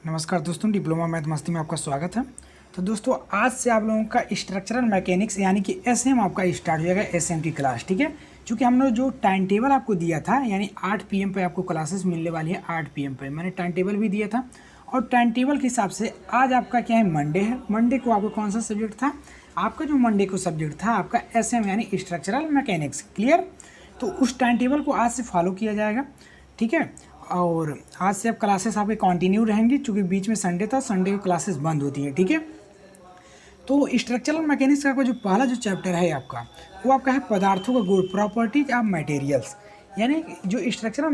नमस्कार दोस्तों, diploma math मस्ती में आपका स्वागत है। तो दोस्तों, आज से आप लोगों का स्ट्रक्चरल मैकेनिक्स यानी कि एसएम आपका स्टार्ट हो जाएगा। एसएम की क्लास, ठीक है। क्योंकि हमने जो टाइम टेबल आपको दिया था, यानी 8 पीएम पे आपको क्लासेस मिलने वाली है। 8 पीएम पे मैंने टाइम टेबल भी दिया था, और टाइम टेबल के हिसाब से आज आपका क्या है, मंडे है। मंडे को आपको कौन सा सब्जेक्ट था? आपका जो मंडे को सब्जेक्ट था आपका एसएम यानी स्ट्रक्चरल मैकेनिक्स। क्लियर? तो उस टाइम टेबल को आज से फॉलो किया जाएगा, ठीक है। और आज से अब क्लासेस आपके कंटिन्यू रहेंगी, क्योंकि बीच में संडे था, संडे को क्लासेस बंद होती हैं, ठीक है। तो स्ट्रक्चरल मैकेनिक्स का जो पहला जो चैप्टर है आपका, वो आपका है पदार्थों का गुण, प्रॉपर्टीज ऑफ मटेरियल्स। यानी जो स्ट्रक्चरल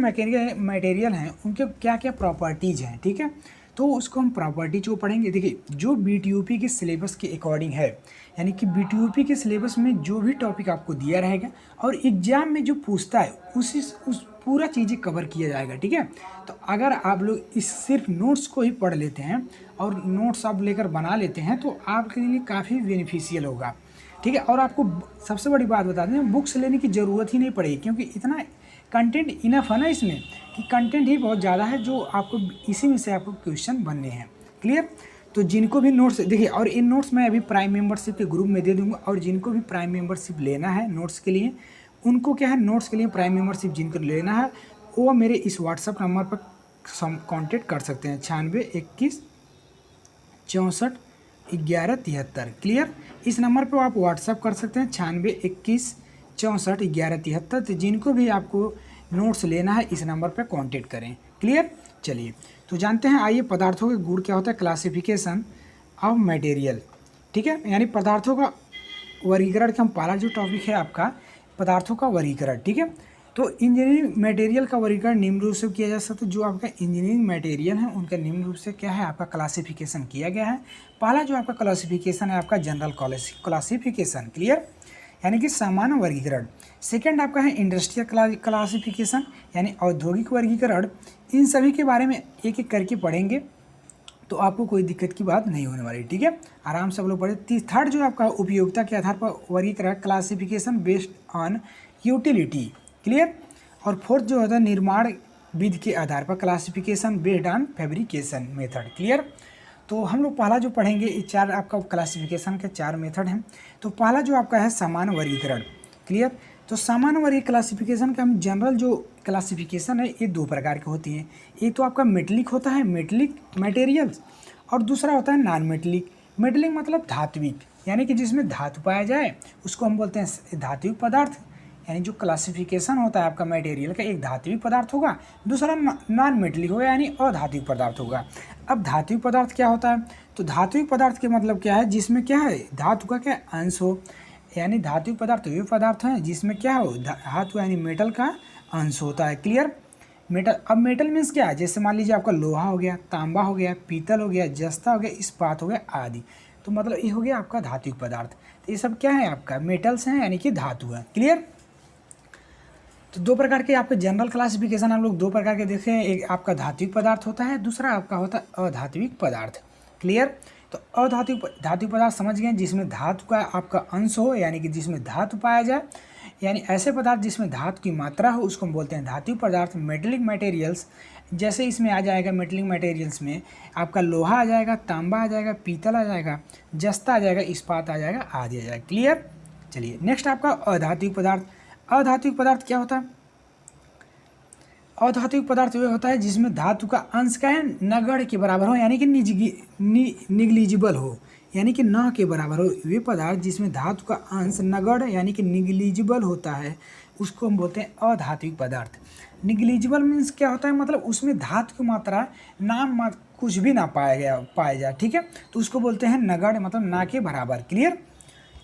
मटेरियल हैं उनके क्या क्या प्रॉपर्टीज हैं, ठीक है। तो उसको हम प्रॉपर्टीज को पढ़ेंगे। देखिए, जो बीटीयूपी के सिलेबस के अकॉर्डिंग है, यानी कि बीटीयूपी के सिलेबस में जो भी टॉपिक आपको दिया रहेगा और एग्जाम में जो पूछता है उस पूरा चीज़ें कवर किया जाएगा, ठीक है। तो अगर आप लोग इस सिर्फ नोट्स को ही पढ़ लेते हैं और नोट्स आप लेकर बना लेते हैं तो आपके लिए काफ़ी बेनिफिशियल होगा, ठीक है। और आपको सबसे बड़ी बात बता दें, बुक्स लेने की ज़रूरत ही नहीं पड़ेगी, क्योंकि इतना कंटेंट इनफ है ना इसमें, कि कंटेंट ही बहुत ज़्यादा है जो आपको इसी में से आपको क्वेश्चन बनने हैं। क्लियर? तो जिनको भी नोट्स देखिए, और इन नोट्स मैं अभी प्राइम मेंबरशिप के ग्रुप में दे दूंगा, और जिनको भी प्राइम मेंबरशिप लेना है नोट्स के लिए, उनको क्या है, नोट्स के लिए प्राइम मेंबरशिप जिनको लेना है वो मेरे इस व्हाट्सअप नंबर पर कांटेक्ट कर सकते हैं, 9621641173। क्लियर? इस नंबर पर आप व्हाट्सअप कर सकते हैं, 9621641173। तो जिनको भी आपको नोट्स लेना है इस नंबर पर कांटेक्ट करें। क्लियर? चलिए, तो जानते हैं, आइए, पदार्थों के गुण क्या होता है, क्लासिफिकेशन ऑफ मटेरियल, ठीक है। यानी पदार्थों का वर्गीकरण का पहला जो टॉपिक है आपका, पदार्थों का वर्गीकरण, ठीक है। तो इंजीनियरिंग मटेरियल का वर्गीकरण निम्न रूप से किया जा सकता है। जो आपका इंजीनियरिंग मटेरियल है उनका निम्न रूप से क्या है, आपका क्लासिफिकेशन किया गया है। पहला जो आपका क्लासिफिकेशन है आपका जनरल क्लासिफिकेशन। क्लियर? यानी कि सामान्य वर्गीकरण। सेकंड आपका है इंडस्ट्रियल क्लासिफिकेशन, यानी औद्योगिक वर्गीकरण। इन सभी के बारे में एक एक करके पढ़ेंगे, तो आपको कोई दिक्कत की बात नहीं होने वाली, ठीक है। आराम से आप लोग पढ़े। थर्ड जो आपका उपयोगिता के आधार पर वर्गीकरण, classification based on utility. Clear? और फोर्थ जो होता है निर्माण विधि के आधार पर, classification based on fabrication method. Clear? तो हम लोग पहला जो पढ़ेंगे, ये 4 आपका क्लासिफिकेशन के 4 मेथड हैं। तो पहला जो आपका है सामान्य वर्गीकरण। क्लियर? तो सामान्य वर्गीकरण क्लासिफिकेशन का हम जनरल जो क्लासिफिकेशन है ये 2 प्रकार की होती हैं। एक तो आपका मेटलिक होता है, मेटलिक मटेरियल्स, और दूसरा होता है नॉन मेटलिक। मेटलिक मतलब धात्विक, यानी कि जिसमें धातु पाया जाए उसको हम बोलते हैं धात्विक पदार्थ। यानी जो क्लासिफिकेशन होता है आपका मटेरियल का, एक धात्विक पदार्थ होगा, दूसरा नॉन मेटलिक होगा यानी अधात्विक पदार्थ होगा। अब धात्विक पदार्थ क्या होता है? तो धात्विक पदार्थ के मतलब क्या है, जिसमें क्या है, धातु का क्या अंश हो। यानी धात्विक पदार्थ वे पदार्थ हैं जिसमें क्या हो, धातु यानी मेटल का अंश होता है। क्लियर? मेटल, अब मेटल मीन्स क्या है, जैसे मान लीजिए आपका लोहा हो गया, तांबा हो गया, पीतल हो गया, जस्ता हो गया, इस्पात हो गया आदि। तो मतलब ये हो गया आपका धात्विक पदार्थ। तो ये सब क्या है, आपका मेटल्स हैं, यानी कि धातु है। क्लियर? तो 2 प्रकार के आपके जनरल क्लासिफिकेशन हम लोग 2 प्रकार के देखे हैं। एक आपका धात्विक पदार्थ होता है, दूसरा आपका होता है अधात्विक पदार्थ। क्लियर? तो धात्विक पदार्थ समझ गए, जिसमें धातु का आपका अंश हो, यानी कि जिसमें धातु पाया जाए, यानी ऐसे पदार्थ जिसमें धातु की मात्रा हो उसको हम बोलते हैं धात्विक पदार्थ। मेटलिक मटेरियल्स, जैसे इसमें आ जाएगा मेटलिक मटेरियल्स में आपका लोहा आ जाएगा, तांबा आ जाएगा, पीतल आ जाएगा, जस्ता आ जाएगा, इस्पात आ जाएगा, आदि आ जाएगा। क्लियर? चलिए, नेक्स्ट आपका अधात्विक पदार्थ। अधात्विक पदार्थ क्या होता है? अधात्विक पदार्थ वह होता है जिसमें धातु का अंश का है नगण्य के बराबर हो, यानी कि निग्लिजिबल हो, यानी कि न के बराबर हो। वे पदार्थ जिसमें धातु का अंश नगण्य यानी कि निग्लिजिबल होता है उसको हम बोलते हैं अधात्विक पदार्थ। निग्लिजिबल मीन्स क्या होता है, मतलब उसमें धातु की मात्रा कुछ भी ना पाया जाए, ठीक है। तो उसको बोलते हैं नगण्य, मतलब ना के बराबर। क्लियर?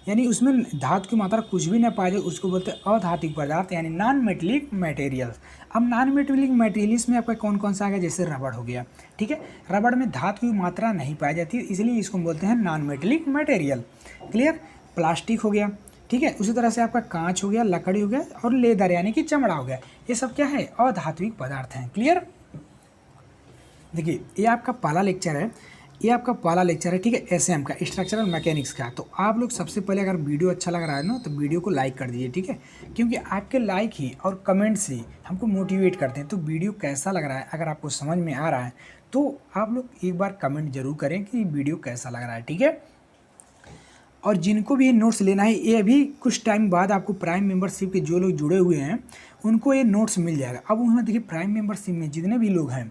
यानी उसमें धातु की मात्रा कुछ भी ना पाए जाए उसको बोलते हैं अधात्विक पदार्थ, यानी नॉन मेटलिक मटेरियल्स। अब नॉन मेटलिक मटेरियल्स में आपका कौन कौन सा आ गया, जैसे रबड़ हो गया, ठीक है। रबड़ में धातु की मात्रा नहीं पाई जाती, इसलिए इसको बोलते हैं non metallic material. Clear? Plastic हो गया, ठीक है। उसी तरह से आपका कांच हो गया, लकड़ी हो गया, और लेदर यानी कि चमड़ा हो गया, ये सब क्या है, अधात्विक पदार्थ हैं। क्लियर? देखिए, ये आपका पहला लेक्चर है ये आपका पहला लेक्चर है, ठीक है, एसएम का, स्ट्रक्चरल मैकेनिक्स का। तो आप लोग सबसे पहले अगर वीडियो अच्छा लग रहा है ना तो वीडियो को लाइक कर दीजिए, ठीक है, क्योंकि आपके लाइक ही और कमेंट्स ही हमको मोटिवेट करते हैं। तो वीडियो कैसा लग रहा है, अगर आपको समझ में आ रहा है तो आप लोग एक बार कमेंट जरूर करें कि वीडियो कैसा लग रहा है, ठीक है। और जिनको भी ये नोट्स लेना है, ये अभी कुछ टाइम बाद आपको प्राइम मेंबरशिप के जो लोग जुड़े हुए हैं उनको ये नोट्स मिल जाएगा। अब उनमें देखिए प्राइम मेंबरशिप में जितने भी लोग हैं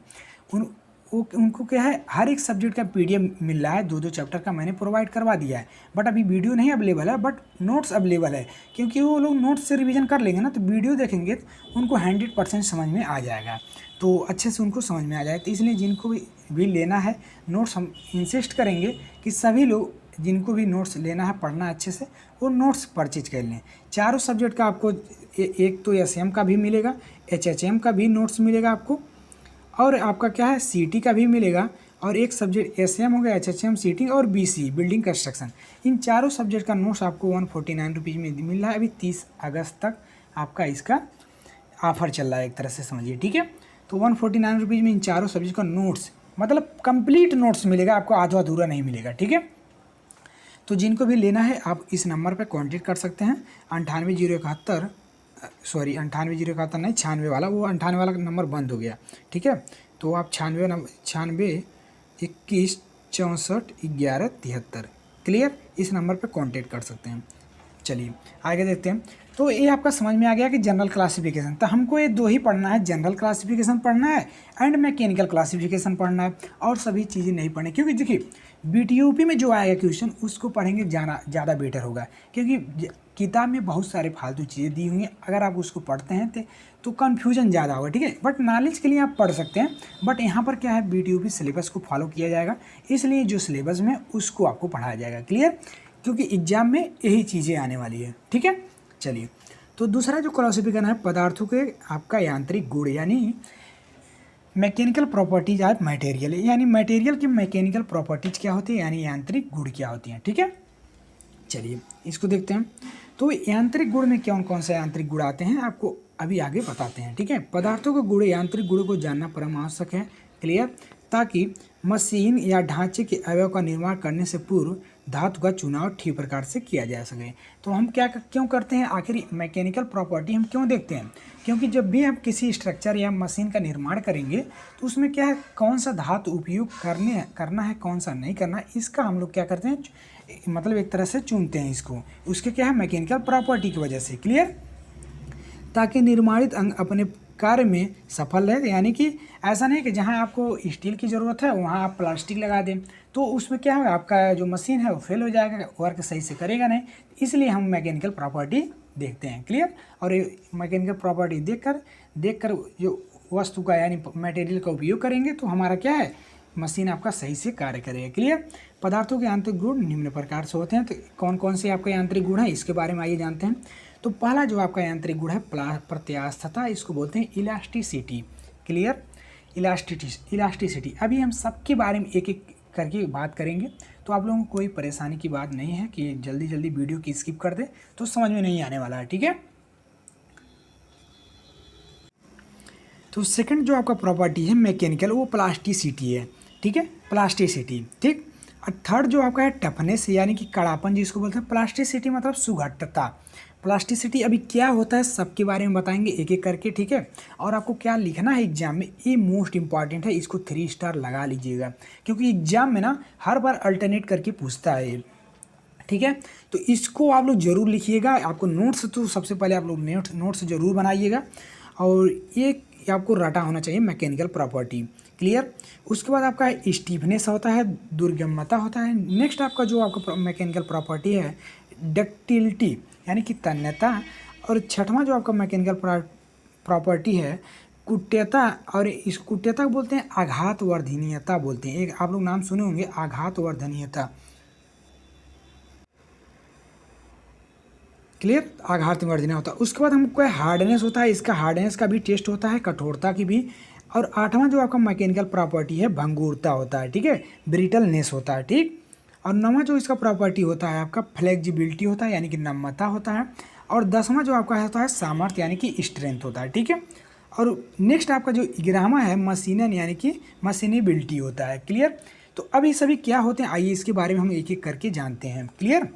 उनको क्या है, हर एक सब्जेक्ट का पीडीएफ मिल रहा है, 2-2 चैप्टर का मैंने प्रोवाइड करवा दिया है। बट अभी वीडियो नहीं अवेलेबल है, बट नोट्स अवेलेबल है, क्योंकि वो लोग नोट्स से रिवीजन कर लेंगे ना तो वीडियो देखेंगे तो उनको 100% समझ में आ जाएगा, तो अच्छे से उनको समझ में आ जाएगा। तो इसलिए जिनको भी लेना है नोट्स, हम इंसिस्ट करेंगे कि सभी लोग जिनको भी नोट्स लेना है, पढ़ना अच्छे से, वो नोट्स परचेज कर लें। चारों सब्जेक्ट का आपको एक तो एसएम का भी मिलेगा, एचएचएम का भी नोट्स मिलेगा आपको, और आपका क्या है सीटी का भी मिलेगा, और एक सब्जेक्ट एसएम हो गया, एचएचएम, सीटी और बीसी बिल्डिंग कंस्ट्रक्शन। इन चारों सब्जेक्ट का नोट्स आपको 149 रुपीज़ में मिल रहा है। अभी 30 अगस्त तक आपका इसका ऑफर चल रहा है, एक तरह से समझिए, ठीक है। तो 149 रुपीज़ में इन चारों सब्जेक्ट का नोट्स, मतलब कंप्लीट नोट्स मिलेगा आपको, आधा अधूरा नहीं मिलेगा, ठीक है। तो जिनको भी लेना है आप इस नंबर पर कॉन्टेक्ट कर सकते हैं, 9801 सॉरी 9801 नहीं, 96 वाला, वो 98 वाला नंबर बंद हो गया, ठीक है। तो आप 96 21 64 11 73, क्लियर, इस नंबर पर कांटेक्ट कर सकते हैं। चलिए आगे देखते हैं। तो ये आपका समझ में आ गया कि जनरल क्लासिफिकेशन, तो हमको ये दो ही पढ़ना है, जनरल क्लासिफिकेशन पढ़ना है एंड मैकेनिकल क्लासिफिकेशन पढ़ना है, और सभी चीज़ें नहीं पढ़नी। क्योंकि देखिए बीटीयूपी में जो आएगा क्वेश्चन उसको पढ़ेंगे ज़्यादा बेटर होगा, क्योंकि किताब में बहुत सारे फालतू चीज़ें दी हुई हैं, अगर आप उसको पढ़ते हैं तो कन्फ्यूजन ज़्यादा होगा, ठीक है। बट नॉलेज के लिए आप पढ़ सकते हैं, बट यहाँ पर क्या है, बीटीयूपी सिलेबस को फॉलो किया जाएगा, इसलिए जो सिलेबस में उसको आपको पढ़ाया जाएगा, क्लियर, क्योंकि एग्जाम में यही चीज़ें आने वाली है, ठीक है। चलिए, तो दूसरा जो क्लासिफिकेशन है पदार्थों के आपका यांत्रिक गुण, यानी मैकेनिकल प्रॉपर्टीज ऑफ मटेरियल, यानी मटेरियल की मैकेनिकल प्रॉपर्टीज क्या होती है, यानी यांत्रिक गुण क्या होती हैं, ठीक है। चलिए इसको देखते हैं। तो यांत्रिक गुण में कौन कौन से यांत्रिक गुण आते हैं आपको अभी आगे बताते हैं, ठीक है। पदार्थों के गुण, यांत्रिक गुणों को जानना परम आवश्यक है, क्लियर, ताकि मशीन या ढांचे के अवयव का निर्माण करने से पूर्व धातु का चुनाव ठीक प्रकार से किया जा सके। तो हम क्यों करते हैं, आखिर मैकेनिकल प्रॉपर्टी हम क्यों देखते हैं, क्योंकि जब भी आप किसी स्ट्रक्चर या मशीन का निर्माण करेंगे तो उसमें क्या है, कौन सा धातु उपयोग करना है, कौन सा नहीं करना है, इसका हम लोग क्या करते हैं, मतलब एक तरह से चुनते हैं इसको, उसके क्या है मैकेनिकल प्रॉपर्टी की वजह से, क्लियर, ताकि निर्माणित अंग अपने कार्य में सफल रहे। यानी कि ऐसा नहीं कि जहां आपको स्टील की ज़रूरत है वहां आप प्लास्टिक लगा दें, तो उसमें क्या होगा, आपका जो मशीन है वो फेल हो जाएगा, वर्क सही से करेगा नहीं। इसलिए हम मैकेनिकल प्रॉपर्टी देखते हैं, क्लियर। और ये मैकेनिकल प्रॉपर्टी देखकर जो वस्तु का यानी मटेरियल का उपयोग करेंगे तो हमारा क्या है, मशीन आपका सही से कार्य करेगा, क्लियर। पदार्थों के यांत्रिक गुण निम्न प्रकार से होते हैं। तो कौन कौन से आपके यांत्रिक गुण हैं इसके बारे में आइए जानते हैं। तो पहला जो आपका यांत्रिक गुण है प्रत्यास्थता, इसको बोलते हैं इलास्टिसिटी, क्लियर, इलास्टिसिटी। अभी हम सबके बारे में एक एक करके बात करेंगे, तो आप लोगों को कोई परेशानी की बात नहीं है कि जल्दी जल्दी वीडियो की स्किप कर दे तो समझ में नहीं आने वाला है, ठीक है। तो सेकंड जो आपका प्रॉपर्टी है मैकेनिकल, वो प्लास्टिसिटी है, ठीक है, प्लास्टिसिटी, ठीक। और थर्ड जो आपका है टफनेस, यानी कि कड़ापन जिसको बोलते हैं। प्लास्टिसिटी मतलब सुघट्टता। प्लास्टिसिटी अभी क्या होता है सबके बारे में बताएंगे एक एक करके, ठीक है। और आपको क्या लिखना है एग्जाम में, ये मोस्ट इंपॉर्टेंट है, इसको 3 स्टार लगा लीजिएगा, क्योंकि एग्जाम में ना हर बार अल्टरनेट करके पूछता है ये, ठीक है। तो इसको आप लोग जरूर लिखिएगा। आपको नोट्स, तो सबसे पहले आप लोग नोट्स जरूर बनाइएगा, और ये आपको रटा होना चाहिए मैकेनिकल प्रॉपर्टी, क्लियर। उसके बाद आपका स्टीफनेस होता है, दुर्गम्यता होता है। नेक्स्ट आपका जो आपका मैकेनिकल प्रॉपर्टी है डक्टिलिटी, यानी कि तन्यता। और छठवां जो आपका मैकेनिकल प्रॉपर्टी है कुट्यता, और इस कुट्यता को बोलते हैं आघातवर्धनीयता बोलते हैं। एक आप लोग नाम सुने होंगे, आघातवर्धनीयता, क्लियर, आघातवर्धनीय होता है। उसके बाद हमको हार्डनेस होता है, इसका हार्डनेस का भी टेस्ट होता है, कठोरता की भी। और आठवां जो आपका मैकेनिकल प्रॉपर्टी है भंगुरता होता है, ठीक है, ब्रिटलनेस होता है, ठीक। और नौवां जो इसका प्रॉपर्टी होता है आपका फ्लेक्सिबिलिटी होता है, यानी कि नम्यता होता है। और 10वां जो आपका होता है सामर्थ्य, यानी कि स्ट्रेंथ होता है, ठीक है। और नेक्स्ट आपका जो 11वां है मशीनन, यानी कि मशीनेबिलिटी होता है, क्लियर। तो अब ये सभी क्या होते हैं, आइए इसके बारे में हम एक एक करके जानते हैं। क्लियर।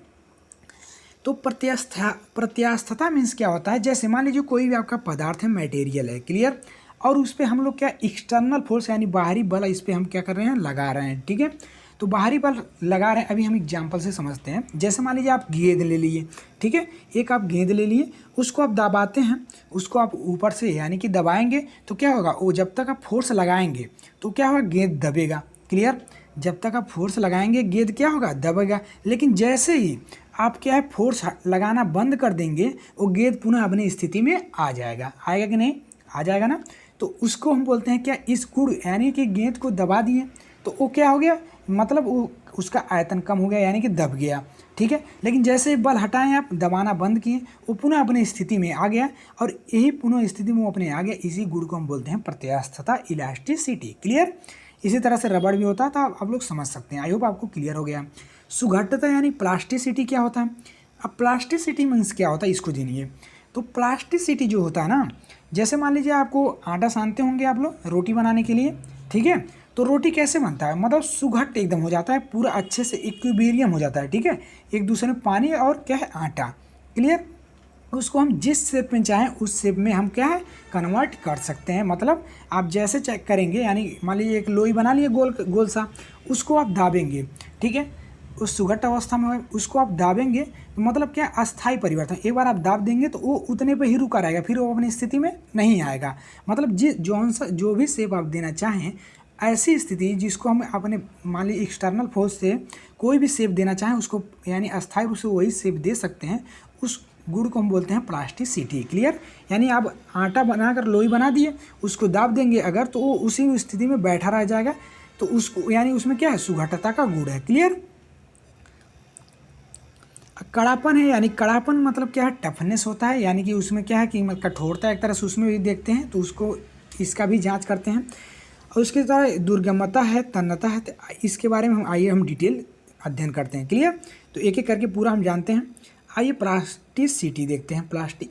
तो प्रत्यास्थता मीन्स क्या होता है, जैसे मान लीजिए कोई भी आपका पदार्थ है, मटेरियल है। क्लियर। और उस पर हम लोग क्या एक्सटर्नल फोर्स यानी बाहरी बल इस पर हम क्या कर रहे हैं, लगा रहे हैं। ठीक है। तो बाहरी बल लगा रहे हैं, अभी हम एग्जाम्पल से समझते हैं। जैसे मान लीजिए आप गेंद ले लिए, ठीक है, एक आप गेंद ले लिए, उसको आप दबाते हैं, उसको आप ऊपर से यानी कि दबाएंगे तो क्या होगा, वो जब तक आप फोर्स लगाएंगे तो क्या होगा, गेंद दबेगा। क्लियर। जब तक आप फोर्स लगाएंगे गेंद क्या होगा, दबेगा। लेकिन जैसे ही आप क्या है फोर्स लगाना बंद कर देंगे, वो गेंद पुनः अपनी स्थिति में आ जाएगा। आएगा कि नहीं, आ जाएगा ना। तो उसको हम बोलते हैं क्या, इस गुण यानी कि गेंद को दबा दिए तो वो क्या हो गया, मतलब वो उसका आयतन कम हो गया यानी कि दब गया। ठीक है। लेकिन जैसे बल हटाएं, आप दबाना बंद किए, वो पुनः अपनी स्थिति में आ गया, और यही पुनः स्थिति में वो अपने आ गया। इसी गुण को हम बोलते हैं प्रत्यास्थता, इलास्टिसिटी। क्लियर। इसी तरह से रबड़ भी होता है, तो आप लोग समझ सकते हैं। आई होप आपको क्लियर हो गया। सुघट्टता यानी प्लास्टिसिटी क्या होता है। अब प्लास्टिसिटी मीन्स क्या होता है, इसको जानिए। तो प्लास्टिसिटी जो होता है ना, जैसे मान लीजिए आपको आटा सानते होंगे आप लोग रोटी बनाने के लिए, ठीक है। तो रोटी कैसे बनता है, मतलब सुघट्ट एकदम हो जाता है, पूरा अच्छे से इक्विलिब्रियम हो जाता है। ठीक है। एक दूसरे में पानी और क्या है, आटा। क्लियर। उसको हम जिस शेप में चाहें उस शेप में हम क्या है, कन्वर्ट कर सकते हैं। मतलब आप जैसे चेक करेंगे, यानी मान लीजिए एक लोई बना लिए गोल गोल सा, उसको आप दाबेंगे, ठीक है, उस सुघट्ट अवस्था में उसको आप दाबेंगे तो मतलब क्या, अस्थाई परिवर्तन। एक बार आप दाब देंगे तो वो उतने पे ही रुका रहेगा, फिर वो अपनी स्थिति में नहीं आएगा। मतलब जो भी शेप आप देना चाहें, ऐसी स्थिति जिसको हम अपने मान लीजिए एक्सटर्नल फोर्स से कोई भी शेप देना चाहें उसको, यानी अस्थायी रूप से वही शेप दे सकते हैं। उस गुण को हम बोलते हैं प्लास्टिसिटी। क्लियर। यानी आप आटा बनाकर लोई बना दिए, उसको दाब देंगे अगर, तो वो उसी स्थिति में बैठा रह जाएगा। तो उसको यानी उसमें क्या है, सुघट्टता का गुण है। क्लियर। कड़ापन है, यानी कड़ापन मतलब क्या है, टफनेस होता है, यानी कि उसमें क्या है कि कठोरता एक तरह से उसमें भी देखते हैं, तो उसको इसका भी जांच करते हैं। और उसके तरह दुर्गमता है, तन्यता है, तो इसके बारे में आइए हम डिटेल अध्ययन करते हैं। क्लियर। तो एक एक करके पूरा हम जानते हैं। आइए प्लास्टिसिटी देखते हैं।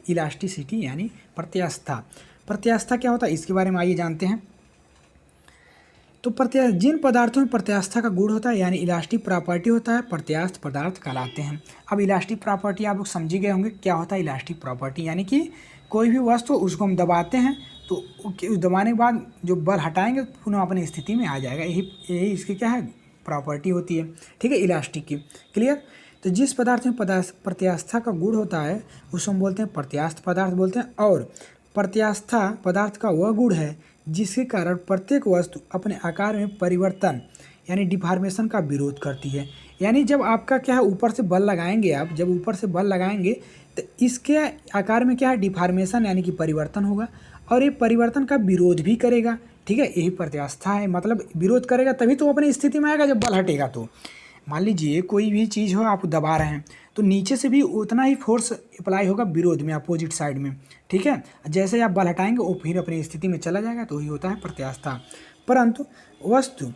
इलास्टिसिटी यानी प्रत्यास्था। प्रत्यास्था क्या होता है, इसके बारे में आइए जानते हैं। तो जिन पदार्थों में प्रत्यास्था का गुण होता है यानी इलास्टिक प्रॉपर्टी होता है, प्रत्यास्थ पदार्थ कहलाते हैं। अब इलास्टिक प्रॉपर्टी आप लोग समझ ही गए होंगे क्या होता है इलास्टिक प्रॉपर्टी, यानी कि कोई भी वस्तु उसको हम दबाते हैं तो उस दबाने के बाद जो बल हटाएंगे पुनः अपनी स्थिति में आ जाएगा। यही इसकी क्या है, प्रॉपर्टी होती है। ठीक है, इलास्टिक की। क्लियर। तो जिस पदार्थ में प्रत्यास्था का गुण होता है उसको हम बोलते हैं प्रत्यास्थ पदार्थ बोलते हैं। और प्रत्यास्था पदार्थ का वह गुण है जिसके कारण प्रत्येक वस्तु अपने आकार में परिवर्तन यानी डिफॉर्मेशन का विरोध करती है। यानी जब आपका क्या है ऊपर से बल लगाएंगे, आप जब ऊपर से बल लगाएंगे तो इसके आकार में क्या है, डिफॉर्मेशन यानी कि परिवर्तन होगा, और ये परिवर्तन का विरोध भी करेगा। ठीक है, यही प्रत्यास्था है, मतलब विरोध करेगा तभी तो अपनी स्थिति में आएगा जब बल हटेगा। तो मान लीजिए कोई भी चीज़ हो, आप दबा रहे हैं तो नीचे से भी उतना ही फोर्स अप्लाई होगा विरोध में, अपोजिट साइड में। ठीक है, जैसे आप बल हटाएंगे वो फिर अपनी स्थिति में चला जाएगा, तो ही होता है प्रत्यास्था। परंतु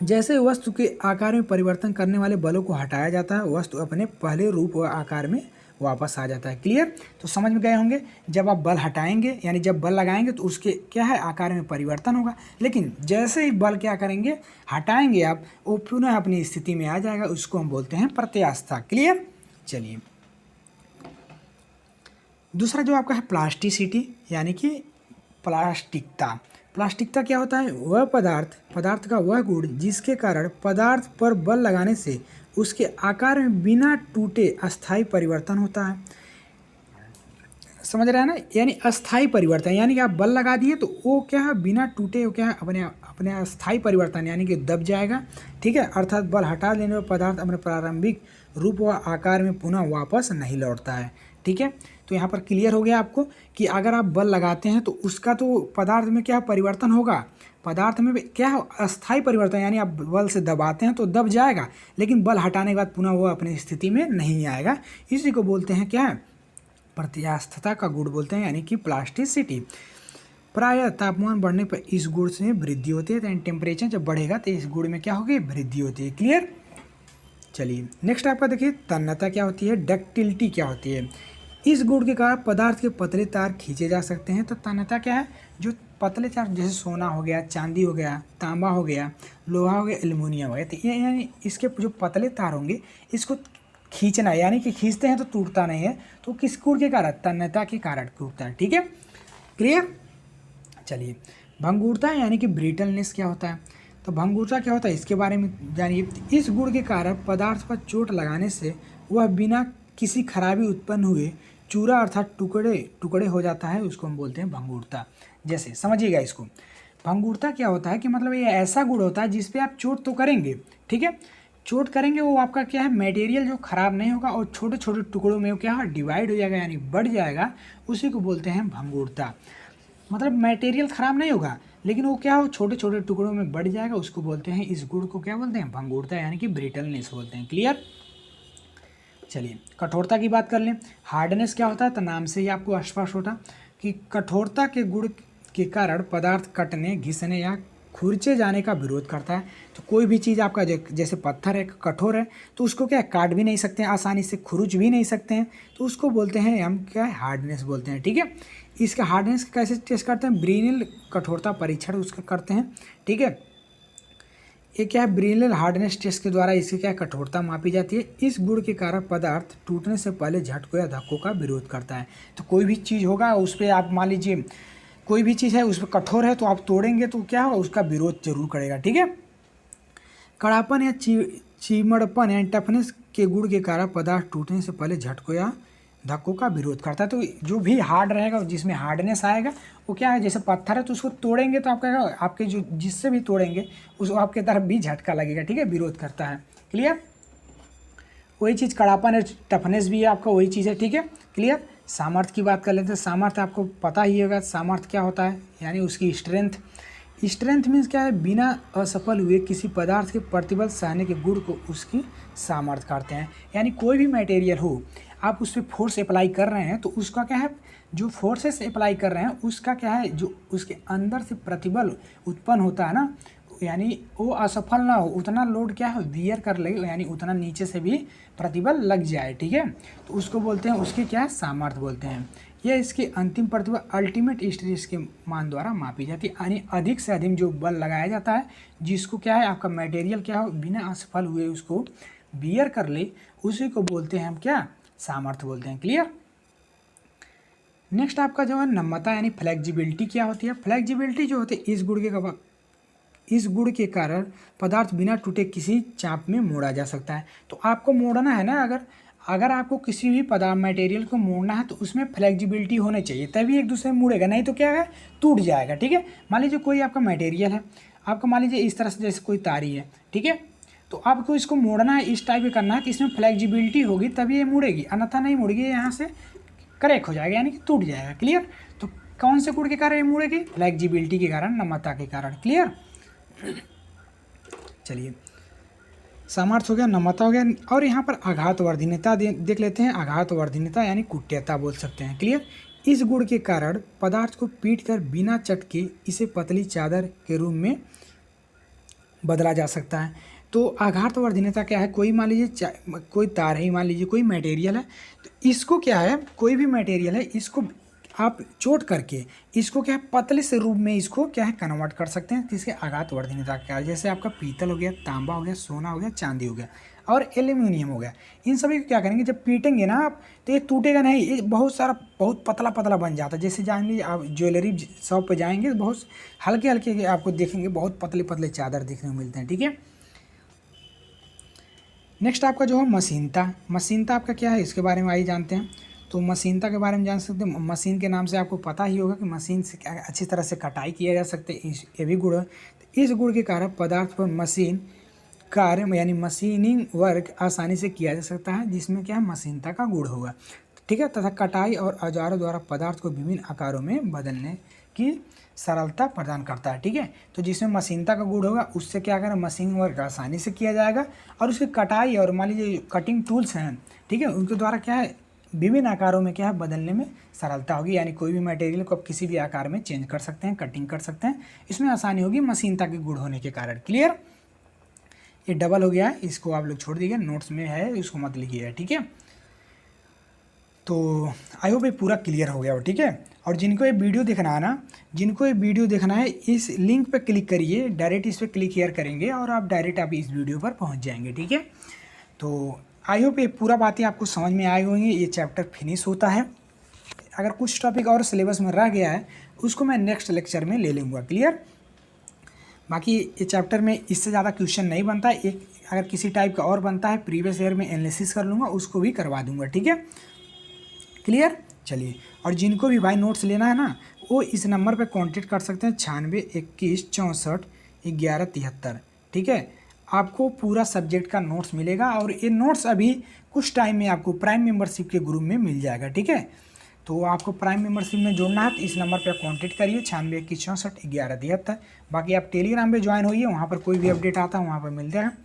जैसे वस्तु के आकार में परिवर्तन करने वाले बलों को हटाया जाता है, वस्तु अपने पहले रूप व आकार में वापस आ जाता है। क्लियर। तो समझ में गए होंगे, जब आप बल हटाएंगे यानी जब बल लगाएंगे तो उसके क्या है, आकार में परिवर्तन होगा, लेकिन जैसे ही बल क्या करेंगे, हटाएंगे आप, वो पुनः अपनी स्थिति में आ जाएगा, उसको हम बोलते हैं प्रत्यास्था। क्लियर। चलिए, दूसरा जो आपका है प्लास्टिसिटी यानी कि प्लास्टिकता। प्लास्टिकता क्या होता है, वह पदार्थ का वह गुण जिसके कारण पदार्थ पर बल लगाने से उसके आकार में बिना टूटे अस्थायी परिवर्तन होता है। समझ रहे हैं ना, यानी अस्थायी परिवर्तन, यानी कि आप बल लगा दिए तो वो क्या है, बिना टूटे वो क्या है, अपने अस्थायी परिवर्तन यानी कि दब जाएगा। ठीक है, अर्थात बल हटा देने पर पदार्थ अपने प्रारंभिक रूप व आकार में पुनः वापस नहीं लौटता है। ठीक है, तो यहाँ पर क्लियर हो गया आपको कि अगर आप बल लगाते हैं तो उसका तो पदार्थ में क्या परिवर्तन होगा, पदार्थ में क्या है, अस्थायी परिवर्तन, यानी आप बल से दबाते हैं तो दब जाएगा, लेकिन बल हटाने के बाद पुनः वो अपनी स्थिति में नहीं आएगा। इसी को बोलते हैं क्या है, प्रत्यास्थता का गुण बोलते हैं, यानी कि प्लास्टिसिटी। प्रायः तापमान बढ़ने पर इस गुण से वृद्धि होती है, यानी टेम्परेचर जब बढ़ेगा तो इस गुण में क्या होगी, वृद्धि होती है। क्लियर। चलिए नेक्स्ट आपका देखिए, तन्यता क्या होती है, डक्टिलिटी क्या होती है। इस गुण के कारण पदार्थ के पतले तार खींचे जा सकते हैं। तो तन्यता क्या है, जो पतले चार जैसे सोना हो गया, चांदी हो गया, तांबा हो गया, लोहा हो गया, एल्युमिनियम हो गया, तो ये यानी इसके जो पतले तार होंगे इसको खींचना है, यानी कि खींचते हैं तो टूटता नहीं है, तो किस गुण के कारण? तन्यता के कारण टूटता है। ठीक है, क्लियर। चलिए, भंगुरता यानी कि ब्रिटलनेस क्या होता है? तो भंगुरता क्या होता है इसके बारे में जानिए। इस गुण के कारण पदार्थ पर चोट लगाने से वह बिना किसी खराबी उत्पन्न हुए चूरा अर्थात टुकड़े टुकड़े हो जाता है, उसको हम बोलते हैं भंगुरता। जैसे समझिएगा इसको, भंगुरता क्या होता है कि मतलब ये ऐसा गुण होता है जिस पे आप चोट तो करेंगे, ठीक है, चोट करेंगे, वो आपका क्या है, मटेरियल जो खराब नहीं होगा और छोटे छोटे टुकड़ों में वो क्या है, डिवाइड हो जाएगा यानी बढ़ जाएगा, उसी को बोलते हैं भंगुरता। मतलब मटेरियल ख़राब नहीं होगा लेकिन वो क्या हो, छोटे छोटे टुकड़ों में बढ़ जाएगा, उसको बोलते हैं, इस गुण को क्या बोलते हैं, भंगुरता यानी कि ब्रिटलनेस बोलते हैं। क्लियर। चलिए, कठोरता की बात कर लें। हार्डनेस क्या होता है? तो नाम से ही आपको स्पष्ट होता कि कठोरता के गुण के कारण पदार्थ कटने, घिसने या खुरचे जाने का विरोध करता है। तो कोई भी चीज़ आपका जैसे पत्थर है, कठोर है, तो उसको क्या काट भी नहीं सकते हैं आसानी से, खुरुच भी नहीं सकते हैं, तो उसको बोलते हैं हम क्या है, हार्डनेस बोलते हैं। ठीक है, इसका हार्डनेस कैसे टेस्ट करते हैं? ब्रिनल कठोरता परीक्षण उसका करते हैं। ठीक है, ये क्या है, ब्रिनल हार्डनेस टेस्ट के द्वारा इसकी क्या कठोरता मापी जाती है। इस गुण के कारण पदार्थ टूटने से पहले झटकों या धक्कों का विरोध करता है। तो कोई भी चीज़ होगा उस पर आप मान लीजिए कोई भी चीज़ है उस पर कठोर है तो आप तोड़ेंगे तो क्या होगा, उसका विरोध जरूर करेगा। ठीक है, कड़ापन या चिमड़पन या टफनेस के गुण के कारण पदार्थ टूटने से पहले झटकों या धक्कों का विरोध करता है। तो जो भी हार्ड रहेगा, जिसमें हार्डनेस आएगा, वो क्या है, जैसे पत्थर है तो उसको तोड़ेंगे तो आपका आपके जो जिससे भी तोड़ेंगे उस आपके तरफ भी झटका लगेगा। ठीक है, विरोध करता है। क्लियर। वही चीज़ कड़ापन है, टफनेस भी है आपका, वही चीज़ है। ठीक है, क्लियर। सामर्थ्य की बात कर लेते हैं। सामर्थ्य आपको पता ही होगा, सामर्थ्य क्या होता है, यानी उसकी स्ट्रेंथ। स्ट्रेंथ मीन्स क्या है, बिना असफल हुए किसी पदार्थ के प्रतिबल सहने के गुण को उसकी सामर्थ्य कहते हैं। यानी कोई भी मटेरियल हो, आप उस पर फोर्स अप्लाई कर रहे हैं तो उसका क्या है, जो फोर्सेस अप्लाई कर रहे हैं उसका क्या है, जो उसके अंदर से प्रतिबल उत्पन्न होता है ना, यानी वो असफल ना हो, उतना लोड क्या है वियर कर ले, यानी उतना नीचे से भी प्रतिबल लग जाए। ठीक है, तो उसको बोलते हैं, उसके क्या है, सामर्थ्य बोलते हैं। यह इसकी अंतिम प्रतिबल अल्टीमेट स्ट्रेस के मान द्वारा मापी जाती है, यानी अधिक से अधिक जो बल लगाया जाता है, जिसको क्या है, आपका मटेरियल क्या हो, बिना असफल हुए उसको बियर कर ले, उसी को बोलते हैं हम क्या, सामर्थ्य बोलते हैं। क्लियर। नेक्स्ट आपका जो है नम्रता यानी फ्लेक्सिबिलिटी क्या होती है? फ्लेक्सिबिलिटी जो होती है इस गुण के कारण पदार्थ बिना टूटे किसी चाप में मोड़ा जा सकता है। तो आपको मोड़ना है ना, अगर आपको किसी भी पदार्थ मटेरियल को मोड़ना है तो उसमें फ्लेक्सिबिलिटी होनी चाहिए, तभी एक दूसरे में मुड़ेगा, नहीं तो क्या है, टूट जाएगा। ठीक है, मान लीजिए कोई आपका मटेरियल है, आपको मान लीजिए इस तरह से जैसे कोई तारी है, ठीक है, तो आपको इसको मोड़ना है, इस टाइप का करना है, तो इसमें फ्लेक्सिबिलिटी होगी तभी ये मुड़ेगी, अन्यथा नहीं मुड़ेगी, यहाँ से क्रैक हो जाएगा यानी कि टूट जाएगा। क्लियर। तो कौन से गुण के कारण ये मुड़ेगी? फ्लेक्सिबिलिटी के कारण, नम्रता के कारण। क्लियर। चलिए, सामर्थ्य हो गया, नम्रता हो गया, और यहाँ पर आघातवर्धनीयता देख लेते हैं। आघातवर्धनीयता यानी कुट्यता बोल सकते हैं। क्लियर। इस गुण के कारण पदार्थ को पीट कर बिना चटके इसे पतली चादर के रूप में बदला जा सकता है। तो आघातवर्धनीयता क्या है, कोई मान लीजिए कोई तार है, मान लीजिए कोई मटेरियल है, तो इसको क्या है, कोई भी मटेरियल है, इसको आप चोट करके इसको क्या है, पतले से रूप में इसको क्या है, कन्वर्ट कर सकते हैं किसके, आघातवर्धनीयता के कारण। जैसे आपका पीतल हो गया, तांबा हो गया, सोना हो गया, चांदी हो गया और एल्यूमिनियम हो गया, इन सभी को क्या करेंगे, जब पीटेंगे ना आप तो ये टूटेगा नहीं, ये बहुत पतला पतला बन जाता है। जैसे जान लीजिए आप ज्वेलरी शॉप पर जाएंगे तो बहुत हल्के हल्के आपको देखेंगे, बहुत पतले पतले चादर देखने को मिलते हैं। ठीक है। नेक्स्ट आपका जो है मशीनता। मशीनता आपका क्या है, इसके बारे में आइए जानते हैं। तो मशीनता के बारे में जान सकते हैं, मशीन के नाम से आपको पता ही होगा कि मशीन से क्या अच्छी तरह से कटाई किया जा सकता है, ये भी गुण है। तो इस गुण के कारण पदार्थ पर मशीन कार्य यानी मशीनिंग वर्क आसानी से किया जा सकता है, जिसमें क्या है, मशीनता का गुण होगा। ठीक है, तथा कटाई और औजारों द्वारा पदार्थ को विभिन्न आकारों में बदलने की सरलता प्रदान करता है। ठीक है, तो जिसमें मशीनता का गुण होगा उससे क्या करें, मशीन वर्क आसानी से किया जाएगा, और उसकी कटाई और मान लीजिए कटिंग टूल्स हैं, ठीक है, उनके द्वारा क्या है, विभिन्न आकारों में क्या है, बदलने में सरलता होगी, यानी कोई भी मटेरियल को आप किसी भी आकार में चेंज कर सकते हैं, कटिंग कर सकते हैं, इसमें आसानी होगी मशीनता के गुण होने के कारण। क्लियर। ये डबल हो गया है, इसको आप लोग छोड़ दीजिए, नोट्स में है, इसको मत लिखिएगा। ठीक है, तो आई होप ये पूरा क्लियर हो गया हो, ठीक है। और जिनको ये वीडियो देखना है ना, जिनको ये वीडियो देखना है, इस लिंक पे क्लिक करिए, डायरेक्ट इस पर क्लिक शेयर करेंगे और आप डायरेक्ट आप इस वीडियो पर पहुंच जाएंगे, ठीक है। तो आई होप ये पूरा बातें आपको समझ में आई होंगी। ये चैप्टर फिनिश होता है। अगर कुछ टॉपिक और सिलेबस में रह गया है उसको मैं नेक्स्ट लेक्चर में ले लूँगा, क्लियर। बाकी ये चैप्टर में इससे ज़्यादा क्वेश्चन नहीं बनता है। एक अगर किसी टाइप का और बनता है प्रीवियस ईयर में एनालिसिस कर लूँगा, उसको भी करवा दूँगा, ठीक है, क्लियर। चलिए, और जिनको भी भाई नोट्स लेना है ना, वो इस नंबर पे कांटेक्ट कर सकते हैं 9621641173, ठीक है। आपको पूरा सब्जेक्ट का नोट्स मिलेगा और ये नोट्स अभी कुछ टाइम में आपको प्राइम मेंबरशिप के ग्रुप में मिल जाएगा, ठीक है। तो आपको प्राइम मेंबरशिप में जोड़ना है तो इस नंबर पर कांटेक्ट करिए 9621641173। बाकी आप टेलीग्राम पे ज्वाइन होइए, वहाँ पर कोई भी अपडेट आता है वहाँ पर मिलते हैं।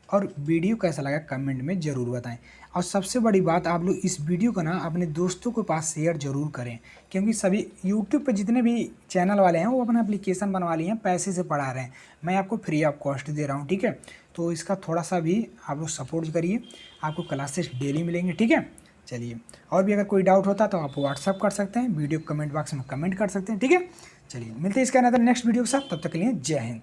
और वीडियो कैसा लगा कमेंट में ज़रूर बताएं। और सबसे बड़ी बात, आप लोग इस वीडियो को ना अपने दोस्तों के पास शेयर ज़रूर करें, क्योंकि सभी यूट्यूब पे जितने भी चैनल वाले हैं वो अपना एप्लीकेशन बनवा लिए हैं, पैसे से पढ़ा रहे हैं। मैं आपको फ्री ऑफ कॉस्ट दे रहा हूँ, ठीक है। तो इसका थोड़ा सा भी आप लोग सपोर्ट करिए, आपको क्लासेस डेली मिलेंगे, ठीक है। चलिए, और भी अगर कोई डाउट होता तो आप व्हाट्सअप कर सकते हैं, वीडियो कमेंट बॉक्स में कमेंट कर सकते हैं, ठीक है। चलिए, मिलते हैं इसका अनदर नेक्स्ट वीडियो के साथ, तब तक के लिए जय हिंद।